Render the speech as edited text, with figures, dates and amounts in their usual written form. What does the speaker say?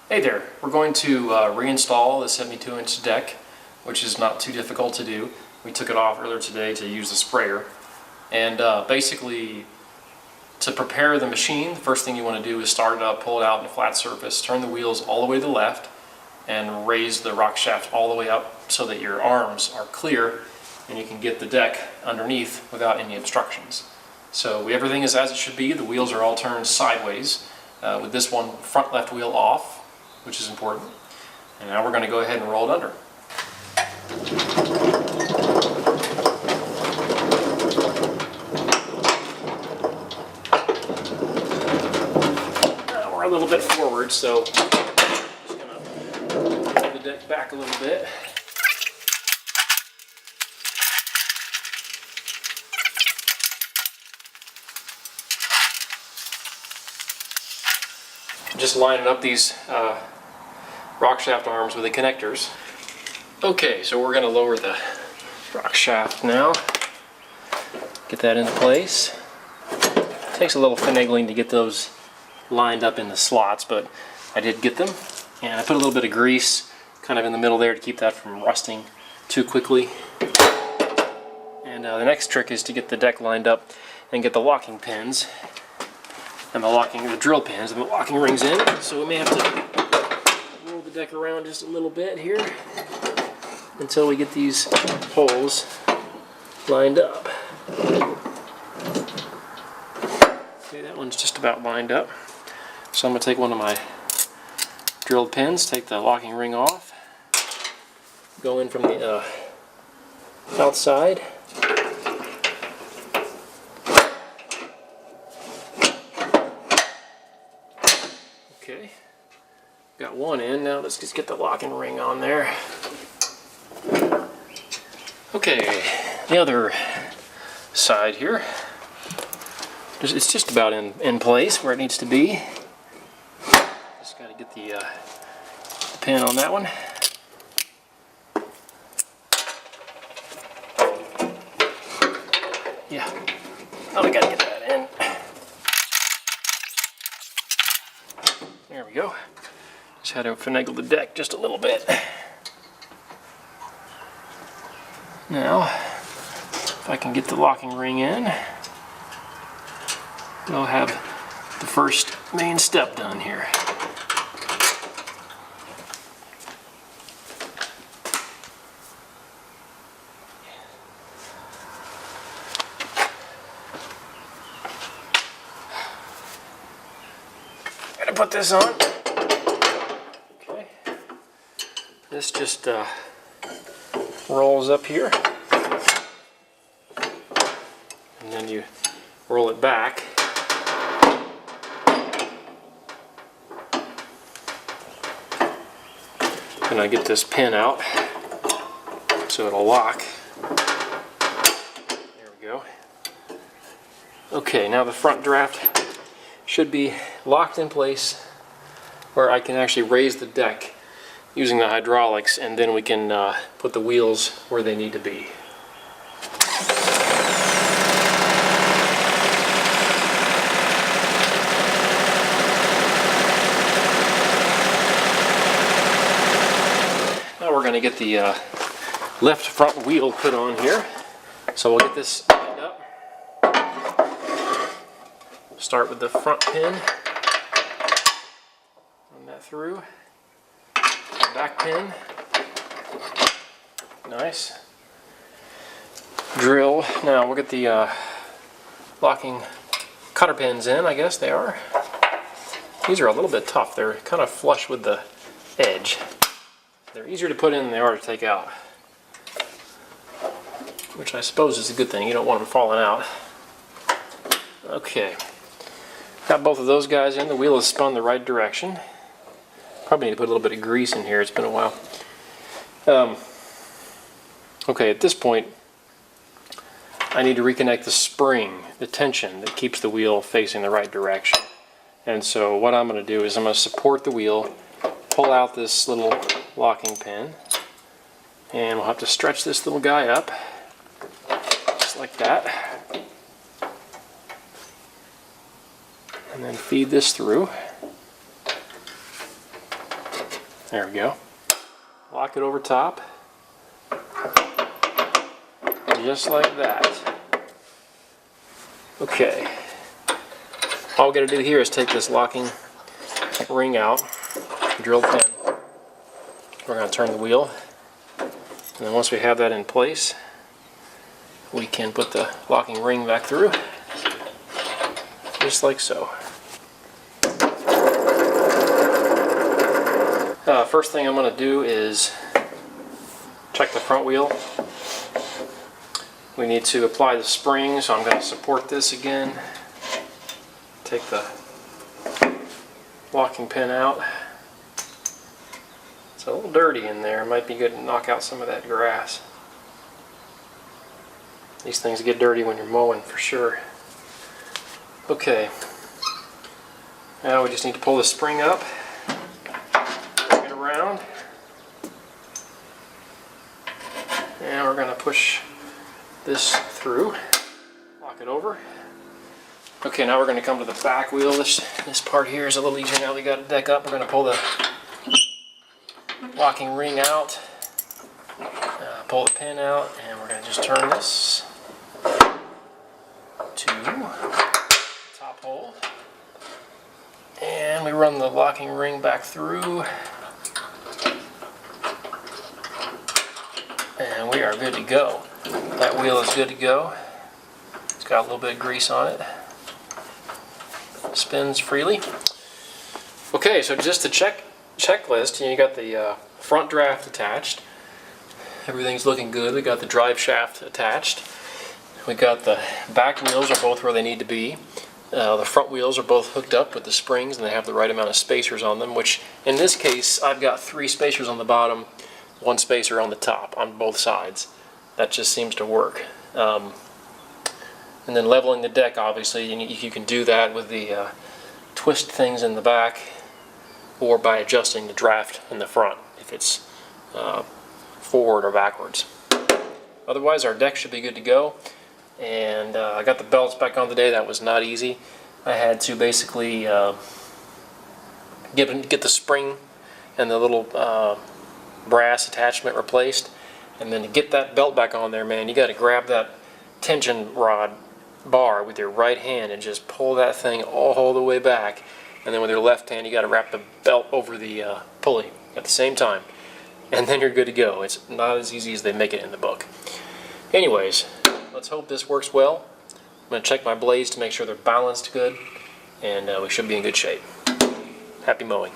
Hey there, we're going to reinstall the 72-inch deck, which is not too difficult to do. We took it off earlier today to use the sprayer. And basically, to prepare the machine, the first thing you want to do is start it up, pull it out in a flat surface, turn the wheels all the way to the left, and raise the rock shaft all the way up so that your arms are clear and you can get the deck underneath without any obstructions. So everything is as it should be. The wheels are all turned sideways, with this one front left wheel off, which is important. And now we're going to go ahead and roll it under. We're a little bit forward, so I'm just going to move the deck back a little bit. Just lining up these rock shaft arms with the connectors. Okay, so we're going to lower the rock shaft now. Get that into place. Takes a little finagling to get those lined up in the slots, but I did get them. And I put a little bit of grease kind of in the middle there to keep that from rusting too quickly. And the next trick is to get the deck lined up and get the locking pins and the drill pins and the locking rings in. So we may have to roll the deck around just a little bit here until we get these holes lined up. Okay, that one's just about lined up. So I'm going to take one of my drilled pins, take the locking ring off, go in from the outside. Okay, got one in. Now let's just get the locking ring on there. Okay, the other side here, it's just about in place where it needs to be. Just got to get the pin on that one. Yeah, oh, we got to get that in. There we go. Just had to finagle the deck just a little bit. Now, if I can get the locking ring in, we'll have the first main step done here. Gotta put this on. Okay. This just rolls up here, and then you roll it back. And I get this pin out so it'll lock. There we go. Okay, now the front draft should be locked in place where I can actually raise the deck using the hydraulics, and then we can put the wheels where they need to be. Now we're going to get the left front wheel put on here. So we'll get this lined up. Start with the front pin. Run that through. Back pin. Nice. Drill. Now we'll get the locking cutter pins in, I guess they are. These are a little bit tough. They're kind of flush with the edge. They're easier to put in than they are to take out, which I suppose is a good thing. You don't want them falling out. Okay. Got both of those guys in. The wheel is spun the right direction. Probably need to put a little bit of grease in here. It's been a while. Okay, at this point, I need to reconnect the spring, the tension that keeps the wheel facing the right direction. And so what I'm going to do is I'm going to support the wheel, pull out this little locking pin, and we'll have to stretch this little guy up, just like that. And then feed this through. There we go. Lock it over top. Just like that. Okay. All we got to do here is take this locking ring out, drill the pin. We're going to turn the wheel. And then once we have that in place, we can put the locking ring back through. Just like so. First thing I'm going to do is check the front wheel. We need to apply the spring, so I'm going to support this again. Take the locking pin out. It's a little dirty in there. It might be good to knock out some of that grass. These things get dirty when you're mowing for sure. Okay. Now we just need to pull the spring up. Bring it around. And we're going to push this through. Lock it over. Okay, now we're going to come to the back wheel. This part here is a little easier now we got it deck up. We're going to pull the locking ring out, pull the pin out, and we're going to just turn this to the top hole. And we run the locking ring back through. And we are good to go. That wheel is good to go. It's got a little bit of grease on it. Spins freely. Okay, so just a checklist. You got the front draft attached. Everything's looking good. We got the drive shaft attached. We got the back wheels are both where they need to be. The front wheels are both hooked up with the springs, and they have the right amount of spacers on them, which in this case I've got 3 spacers on the bottom, 1 spacer on the top on both sides. That just seems to work. And then leveling the deck, obviously, you can do that with the twist things in the back, or by adjusting the draft in the front if it's forward or backwards. Otherwise, our deck should be good to go. And I got the belts back on today. That was not easy. I had to basically get the spring and the little brass attachment replaced, and then to get that belt back on there, man, you got to grab that tension rod bar with your right hand and just pull that thing all the way back, and then with your left hand you got to wrap the belt over the pulley at the same time, and then you're good to go. It's not as easy as they make it in the book. Anyways, let's hope this works well. I'm going to check my blades to make sure they're balanced good, and we should be in good shape. Happy mowing.